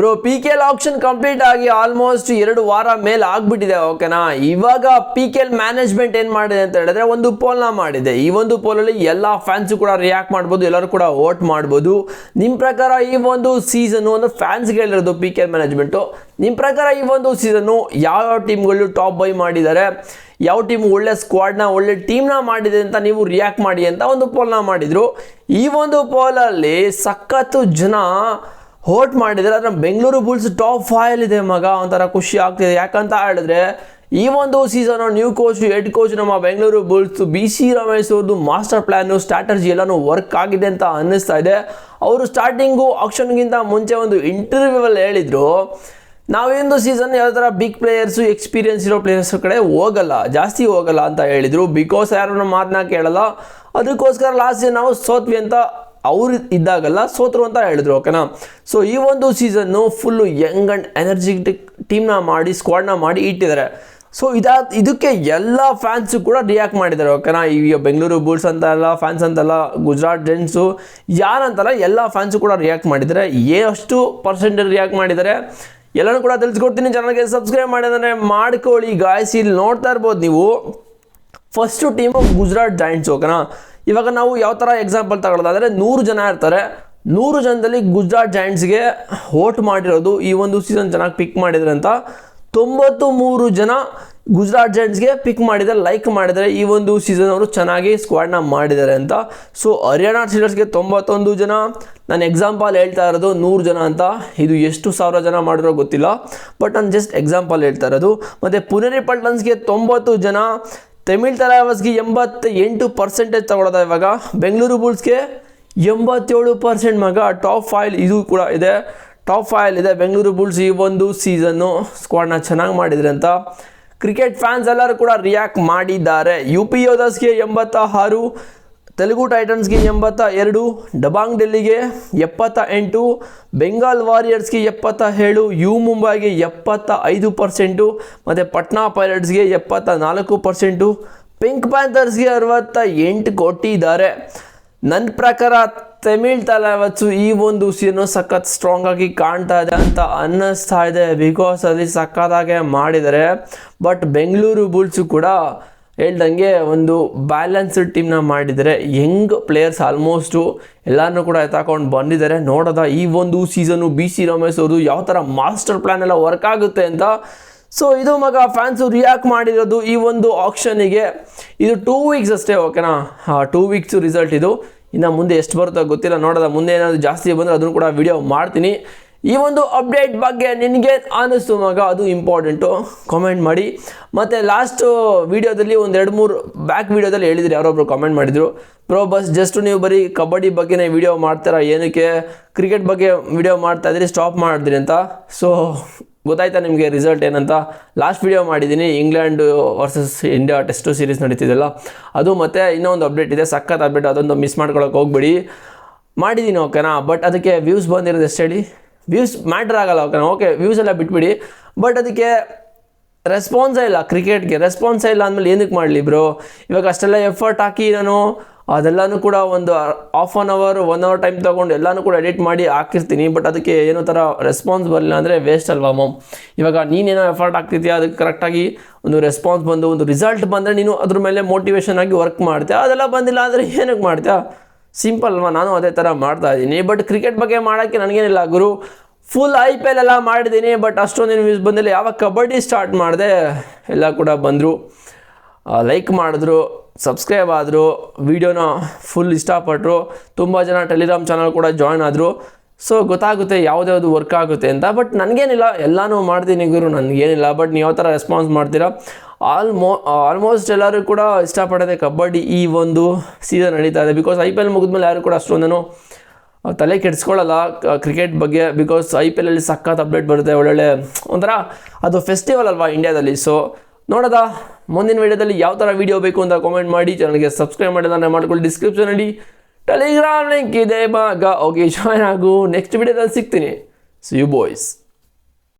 Bro PKL action complete ಆಗಿ almost 2 ವಾರ ಮೇಲೆ ಆಗ್ಬಿಟ್ಟಿದೆ. ಓಕೆನಾ, ಇವಾಗ PKL ಮ್ಯಾನೇಜ್ಮೆಂಟ್ ಏನು ಮಾಡಿದೆ ಅಂತ ಹೇಳಿದ್ರೆ ಒಂದು ಪೋಲ್ನ ಮಾಡಿದೆ. ಈ ಒಂದು ಪೋಲಲ್ಲಿ ಎಲ್ಲ ಫ್ಯಾನ್ಸು ಕೂಡ ರಿಯಾಕ್ಟ್ ಮಾಡ್ಬೋದು, ಎಲ್ಲರೂ ಕೂಡ ವೋಟ್ ಮಾಡ್ಬೋದು. ನಿಮ್ಮ ಪ್ರಕಾರ ಈ ಒಂದು ಸೀಸನ್ನು ಒಂದು ಫ್ಯಾನ್ಸ್ಗೆ ಹೇಳಿರೋದು PKL ಮ್ಯಾನೇಜ್ಮೆಂಟು, ನಿಮ್ಮ ಪ್ರಕಾರ ಈ ಒಂದು ಸೀಸನ್ನು ಯಾವ ಟೀಮ್ಗಳು ಟಾಪ್ ಬೈ ಮಾಡಿದ್ದಾರೆ, ಯಾವ ಟೀಮ್ ಒಳ್ಳೆ ಸ್ಕ್ವಾಡ್ನ ಒಳ್ಳೆ ಟೀಮ್ನ ಮಾಡಿದೆ ಅಂತ ನೀವು ರಿಯಾಕ್ಟ್ ಮಾಡಿ ಅಂತ ಒಂದು ಪೋಲ್ನ ಮಾಡಿದರು. ಈ ಒಂದು ಪೋಲಲ್ಲಿ ಸಖತ್ತು ಜನ ವೋಟ್ ಮಾಡಿದರೆ. ಅದರ ಬೆಂಗಳೂರು ಬುಲ್ಸ್ ಟಾಪ್ 5 ಇದೆ ಮಗ, ಒಂಥರ ಖುಷಿ ಆಗ್ತಿದೆ. ಯಾಕಂತ ಹೇಳಿದ್ರೆ ಈ ಒಂದು season new coach head coach ನಮ್ಮ ಬೆಂಗಳೂರು ಬುಲ್ಸ್ BC ರಮೇಶ್ ಅವ್ರದ್ದು ಮಾಸ್ಟರ್ ಪ್ಲ್ಯಾನು ಸ್ಟ್ರಾಟಜಿ ಎಲ್ಲನೂ ವರ್ಕ್ ಆಗಿದೆ ಅಂತ ಅನ್ನಿಸ್ತಾ ಇದೆ. ಅವರು ಸ್ಟಾರ್ಟಿಂಗು ಆಕ್ಷನ್ಗಿಂತ ಮುಂಚೆ ಒಂದು ಇಂಟರ್ವ್ಯೂವಲ್ಲಿ ಹೇಳಿದರು, ನಾವೇನು ಸೀಸನ್ ಯಾವ ಥರ ಬಿಗ್ ಪ್ಲೇಯರ್ಸು ಎಕ್ಸ್ಪೀರಿಯನ್ಸ್ ಇರೋ ಪ್ಲೇಯರ್ಸ್ ಕಡೆ ಜಾಸ್ತಿ ಹೋಗಲ್ಲ ಅಂತ ಹೇಳಿದರು. ಬಿಕಾಸ್ ಯಾರನ್ನ ಮಾತನ್ನ ಕೇಳಲ್ಲ, ಅದಕ್ಕೋಸ್ಕರ ಲಾಸ್ಟ್ ನಾವು ಸೋತ್ವಿ ಅಂತ ಅವ್ರು ಇದ್ದಾಗಲ್ಲ ಸೋತರು ಅಂತ ಹೇಳಿದ್ರು. ಓಕೆನಾ, ಸೊ ಈ ಒಂದು season full young and energetic ಟೀಮ್ನ ಮಾಡಿ ಸ್ಕ್ವಾಡ್ನ ಮಾಡಿ ಇಟ್ಟಿದ್ದಾರೆ. ಸೊ ಇದಕ್ಕೆ ಎಲ್ಲ ಫ್ಯಾನ್ಸು ಕೂಡ ರಿಯಾಕ್ಟ್ ಮಾಡಿದ್ದಾರೆ. ಓಕೆನಾ, ಈಗ ಬೆಂಗಳೂರು ಬುಲ್ಸ್ ಅಂತಲ್ಲ, ಫ್ಯಾನ್ಸ್ ಅಂತಲ್ಲ, ಗುಜರಾತ್ ಜೆಂಟ್ಸು ಯಾರಂತಲ್ಲ, ಎಲ್ಲ ಫ್ಯಾನ್ಸು ಕೂಡ ರಿಯಾಕ್ಟ್ ಮಾಡಿದ್ದಾರೆ. ಎಷ್ಟು ಪರ್ಸೆಂಟೇಜ್ ರಿಯಾಕ್ಟ್ ಮಾಡಿದ್ದಾರೆ ಎಲ್ಲನೂ ಕೂಡ ತಿಳಿಸ್ಕೊಡ್ತೀನಿ. ಚಾನಲ್ಗೆ ಸಬ್ಸ್ಕ್ರೈಬ್ ಮಾಡಿದ್ರೆ ಮಾಡ್ಕೊಳ್ಳಿ ಗಾಯ್ಸ್. ಇಲ್ಲಿ ನೋಡ್ತಾ ಇರ್ಬೋದು ನೀವು, ಫಸ್ಟು ಟೀಮು ಗುಜರಾತ್ ಜಾಯಿಂಟ್ಸ್. ಓಕೆನಾ, ಇವಾಗ ನಾವು ಯಾವ ಥರ ಎಕ್ಸಾಂಪಲ್ ತಗೊಳ್ಳೋದಾದರೆ 100 ಜನ ಇರ್ತಾರೆ, 100 ಜನದಲ್ಲಿ ಗುಜರಾತ್ ಜಾಯಿಂಟ್ಸ್ಗೆ ವೋಟ್ ಮಾಡಿರೋದು ಈ ಒಂದು ಸೀಸನ್ ಚೆನ್ನಾಗಿ ಪಿಕ್ ಮಾಡಿದ್ರೆ ಅಂತ 93 ಜನ ಗುಜರಾತ್ ಜಾಯಿಂಟ್ಸ್ಗೆ ಪಿಕ್ ಮಾಡಿದ್ದಾರೆ, ಲೈಕ್ ಮಾಡಿದ್ದಾರೆ. ಈ ಒಂದು ಸೀಸನ್ ಅವರು ಚೆನ್ನಾಗಿ ಸ್ಕ್ವಾಡ್ನ ಮಾಡಿದ್ದಾರೆ ಅಂತ. ಸೊ ಹರಿಯಾಣ ಸೀಡರ್ಸ್ಗೆ 91 ಜನ, ನಾನು ಎಕ್ಸಾಂಪಲ್ ಹೇಳ್ತಾ ಇರೋದು 100 ಜನ ಅಂತ. ಇದು ಎಷ್ಟು 1000 ಜನ ಮಾಡಿರೋ ಗೊತ್ತಿಲ್ಲ, ಬಟ್ ನಾನು ಜಸ್ಟ್ ಎಕ್ಸಾಂಪಲ್ ಹೇಳ್ತಾ ಇರೋದು. ಮತ್ತು ಪುನೇರಿ ಪಲ್ಟನ್ಸ್ಗೆ 90 ಜನ, ತಮಿಳ್ ತಲೈವರ್ಸ್ಗೆ 88% ತಗೊಳ್ಳೋದ. ಇವಾಗ ಬೆಂಗಳೂರು ಬುಲ್ಸ್ಗೆ 87% ಮಗ. ಟಾಪ್ 5 ಇದು ಕೂಡ ಇದೆ, ಟಾಪ್ 5 ಇದೆ ಬೆಂಗಳೂರು ಬುಲ್ಸ್. ಈ ಒಂದು ಸೀಸನ್ನು ಸ್ಕ್ವಾಡ್ನ ಚೆನ್ನಾಗಿ ಮಾಡಿದ್ರೆ ಅಂತ ಕ್ರಿಕೆಟ್ ಫ್ಯಾನ್ಸ್ ಎಲ್ಲರೂ ಕೂಡ ರಿಯಾಕ್ಟ್ ಮಾಡಿದ್ದಾರೆ. UP ಯೋಧರ್ಸ್ಗೆ 86, ತೆಲುಗು ಟೈಟನ್ಸ್ಗೆ 82, ಡಬಾಂಗ್ ಡೆಲ್ಲಿಗೆ 78, ಬೆಂಗಾಲ್ ವಾರಿಯರ್ಸ್ಗೆ 77, ಯು ಮುಂಬೈಗೆ 75%, ಮತ್ತು ಪಟ್ನಾ ಪೈರೇಟ್ಸ್ಗೆ 74%, ಪಿಂಕ್ ಪ್ಯಾಂಥರ್ಸ್ಗೆ 68 ಕೊಟ್ಟಿದ್ದಾರೆ. ನನ್ನ ಪ್ರಕಾರ ತಮಿಳ್ ತಲೈವರ್ಸು ಈ ಒಂದು ಸೀಸನ್ನು ಸಖತ್ ಸ್ಟ್ರಾಂಗ್ ಆಗಿ ಕಾಣ್ತಾ ಇದೆ ಅಂತ ಅನ್ನಿಸ್ತಾ ಇದೆ, ಬಿಕಾಸ್ ಅಲ್ಲಿ ಸಖತ್ತಾಗೆ ಮಾಡಿದ್ದಾರೆ. ಬಟ್ ಬೆಂಗಳೂರು ಬುಲ್ಸು ಕೂಡ ಹೇಳ್ದಂಗೆ ಒಂದು ಬ್ಯಾಲೆನ್ಸ್ಡ್ ಟೀಮ್ನ ಮಾಡಿದ್ದಾರೆ. ಯಂಗ್ ಪ್ಲೇಯರ್ಸ್ ಆಲ್ಮೋಸ್ಟು ಎಲ್ಲರೂ ಕೂಡ ಎತ್ತಾಕೊಂಡು ಬಂದಿದ್ದಾರೆ. ನೋಡೋದ ಈ ಒಂದು ಸೀಸನ್ನು BC ರಮೇಶ್ ಅವ್ರದ್ದು ಯಾವ ಥರ ಮಾಸ್ಟರ್ ಪ್ಲ್ಯಾನ್ ಎಲ್ಲ ವರ್ಕ್ ಆಗುತ್ತೆ ಅಂತ. ಸೊ ಇದು ಮಗ ಫ್ಯಾನ್ಸು ರಿಯಾಕ್ಟ್ ಮಾಡಿರೋದು ಈ ಒಂದು ಆಕ್ಷನಿಗೆ. ಇದು 2 ವೀಕ್ಸ್ ಅಷ್ಟೇ. ಓಕೆನಾ, 2 ವೀಕ್ಸು ರಿಸಲ್ಟ್ ಇದು. ಇನ್ನು ಮುಂದೆ ಎಷ್ಟು ಬರುತ್ತೋ ಗೊತ್ತಿಲ್ಲ, ನೋಡೋದ. ಮುಂದೆ ಏನಾದರೂ ಜಾಸ್ತಿ ಬಂದರೆ ಅದನ್ನು ಕೂಡ ವಿಡಿಯೋ ಮಾಡ್ತೀನಿ. ಈ ಒಂದು ಅಪ್ಡೇಟ್ ಬಗ್ಗೆ ನಿನಗೆ ಅನ್ನಿಸ್ತು ಮಗ, ಅದು ಇಂಪಾರ್ಟೆಂಟು, ಕಾಮೆಂಟ್ ಮಾಡಿ. ಮತ್ತು ಲಾಸ್ಟ್ ವೀಡಿಯೋದಲ್ಲಿ ಒಂದು 2-3 ಬ್ಯಾಕ್ ವೀಡಿಯೋದಲ್ಲಿ ಹೇಳಿದ್ರಿ, ಯಾರೊಬ್ಬರು ಕಾಮೆಂಟ್ ಮಾಡಿದರು, ಬ್ರೋ ಬಸ್ ಜಸ್ಟ್ ನೀವು ಬರೀ ಕಬಡ್ಡಿ ಬಗ್ಗೆನೇ ವಿಡಿಯೋ ಮಾಡ್ತೀರಾ, ಏನಕ್ಕೆ ಕ್ರಿಕೆಟ್ ಬಗ್ಗೆ ವಿಡಿಯೋ ಮಾಡ್ತಾಯಿದ್ರಿ, ಸ್ಟಾಪ್ ಮಾಡಿದ್ರಿ ಅಂತ. ಸೊ ಗೊತ್ತಾಯ್ತಾ ನಿಮಗೆ ರಿಸಲ್ಟ್ ಏನಂತ? ಲಾಸ್ಟ್ ವಿಡಿಯೋ ಮಾಡಿದ್ದೀನಿ, England versus India test series ನಡೀತಿದ್ದಲ್ಲ ಅದು. ಮತ್ತು ಇನ್ನೊಂದು ಅಪ್ಡೇಟ್ ಇದೆ, ಸಖತ್ ಅಪ್ಡೇಟ್, ಅದೊಂದು ಮಿಸ್ ಮಾಡ್ಕೊಳಕ್ಕೆ ಹೋಗ್ಬೇಡಿ. ಮಾಡಿದ್ದೀನಿ ಓಕೆನಾ, ಬಟ್ ಅದಕ್ಕೆ ವ್ಯೂಸ್ ಬಂದಿರೋದು ಎಷ್ಟು ಹೇಳಿ, ವ್ಯೂಸ್ ಮ್ಯಾಟ್ರ್ ಆಗಲ್ಲ. ಓಕೆನಾ, ಓಕೆ ವ್ಯೂಸ್ ಎಲ್ಲ ಬಿಟ್ಬಿಡಿ, ಬಟ್ ಅದಕ್ಕೆ ರೆಸ್ಪಾನ್ಸೇ ಇಲ್ಲ. ಕ್ರಿಕೆಟ್ಗೆ ರೆಸ್ಪಾನ್ಸೇ ಇಲ್ಲ ಅಂದಮೇಲೆ ಏನಕ್ಕೆ ಮಾಡಲಿ ಬ್ರೋ? ಇವಾಗ ಅಷ್ಟೆಲ್ಲ ಎಫರ್ಟ್ ಹಾಕಿ ನಾನು ಅದೆಲ್ಲನೂ ಕೂಡ ಒಂದು ½ an hour 1 hour ಟೈಮ್ ತೊಗೊಂಡು ಎಲ್ಲನೂ ಕೂಡ ಎಡಿಟ್ ಮಾಡಿ ಹಾಕಿರ್ತೀನಿ, ಬಟ್ ಅದಕ್ಕೆ ಏನೋ ಥರ ರೆಸ್ಪಾನ್ಸ್ ಬರಲಿಲ್ಲ ಅಂದರೆ ವೇಸ್ಟ್ ಅಲ್ವಾ ಮಾಮ್? ಇವಾಗ ನೀನೇನೋ ಎಫರ್ಟ್ ಆಗ್ತಿದ್ಯಾ, ಅದಕ್ಕೆ ಕರೆಕ್ಟಾಗಿ ಒಂದು ರೆಸ್ಪಾನ್ಸ್ ಬಂದು ಒಂದು ರಿಸಲ್ಟ್ ಬಂದರೆ ನೀನು ಅದ್ರ ಮೇಲೆ ಮೋಟಿವೇಶನ್ ಆಗಿ ವರ್ಕ್ ಮಾಡ್ತೀಯ. ಅದೆಲ್ಲ ಬಂದಿಲ್ಲ ಅಂದರೆ ಏನಕ್ಕೆ ಮಾಡ್ತೀಯಾ? ಸಿಂಪಲ್ ಅಲ್ವಾ? ನಾನು ಅದೇ ಥರ ಮಾಡ್ತಾ ಇದ್ದೀನಿ. ಬಟ್ ಕ್ರಿಕೆಟ್ ಬಗ್ಗೆ ಮಾಡೋಕ್ಕೆ ನನಗೇನಿಲ್ಲ ಗುರು, ಫುಲ್ IPL ಎಲ್ಲ ಮಾಡಿದ್ದೀನಿ, ಬಟ್ ಅಷ್ಟೊಂದೇನು ವ್ಯೂಸ್ ಬಂದಿಲ್ಲ. ಯಾವಾಗ ಕಬಡ್ಡಿ ಸ್ಟಾರ್ಟ್ ಮಾಡಿದೆ ಎಲ್ಲ ಕೂಡ ಬಂದರು, ಲೈಕ್ ಮಾಡಿದ್ರು, ಸಬ್ಸ್ಕ್ರೈಬ್ ಆದರು, ವೀಡಿಯೋನ ಫುಲ್ ಇಷ್ಟಪಟ್ಟರು. ತುಂಬ ಜನ ಟೆಲಿಗ್ರಾಮ್ ಚಾನಲ್ ಕೂಡ ಜಾಯ್ನ್ ಆದರು. ಸೊ ಗೊತ್ತಾಗುತ್ತೆ ಯಾವುದ್ಯಾವುದು ವರ್ಕ್ ಆಗುತ್ತೆ ಅಂತ. ಬಟ್ ನನಗೇನಿಲ್ಲ, ಎಲ್ಲನೂ ಮಾಡ್ತೀನಿ ಗುರು, ನನಗೇನಿಲ್ಲ. ಬಟ್ ನೀವು ಯಾವ ಥರ ರೆಸ್ಪಾನ್ಸ್ ಮಾಡ್ತೀರಾ? ಆಲ್ಮೋಸ್ಟ್ ಎಲ್ಲರೂ ಕೂಡ ಇಷ್ಟಪಡೋದೆ ಕಬಡ್ಡಿ ಈ ಒಂದು ಸೀಸನ್ ನಡೀತಾ ಇದೆ. ಬಿಕಾಸ್ IPL ಮುಗಿದ್ಮೇಲೆ ಯಾರು ಕೂಡ ಅಷ್ಟೊಂದೇನು ತಲೆ ಕೆಡಿಸ್ಕೊಳ್ಳಲ್ಲ ಕ್ರಿಕೆಟ್ ಬಗ್ಗೆ, ಬಿಕಾಸ್ IPL ಅಲ್ಲಿ ಸಖತ್ ಅಪ್ಡೇಟ್ ಬರುತ್ತೆ, ಒಳ್ಳೊಳ್ಳೆ ಒಂಥರ ಅದು ಫೆಸ್ಟಿವಲ್ ಅಲ್ವಾ ಇಂಡಿಯಾದಲ್ಲಿ. ಸೊ ನೋಡೋದ ಮುಂದಿನ ವೀಡಿಯೋದಲ್ಲಿ ಯಾವ ಥರ ವೀಡಿಯೋ ಬೇಕು ಅಂತ ಕಾಮೆಂಟ್ ಮಾಡಿ. ಚಾನಲ್ಗೆ ಸಬ್ಸ್ಕ್ರೈಬ್ ಮಾಡಿದ್ರೆ ಮಾಡ್ಕೊಳ್ಳಿ. ಡಿಸ್ಕ್ರಿಪ್ಷನಲ್ಲಿ ಟೆಲಿಗ್ರಾಮ್ ಲಿಂಕ್ ಇದೆ ಮಗ, ಓಕೆ ಜಾಯ್ನ್ ಆಗು. ನೆಕ್ಸ್ಟ್ ವೀಡಿಯೋದಲ್ಲಿ ಸಿಗ್ತೀನಿ. See you boys.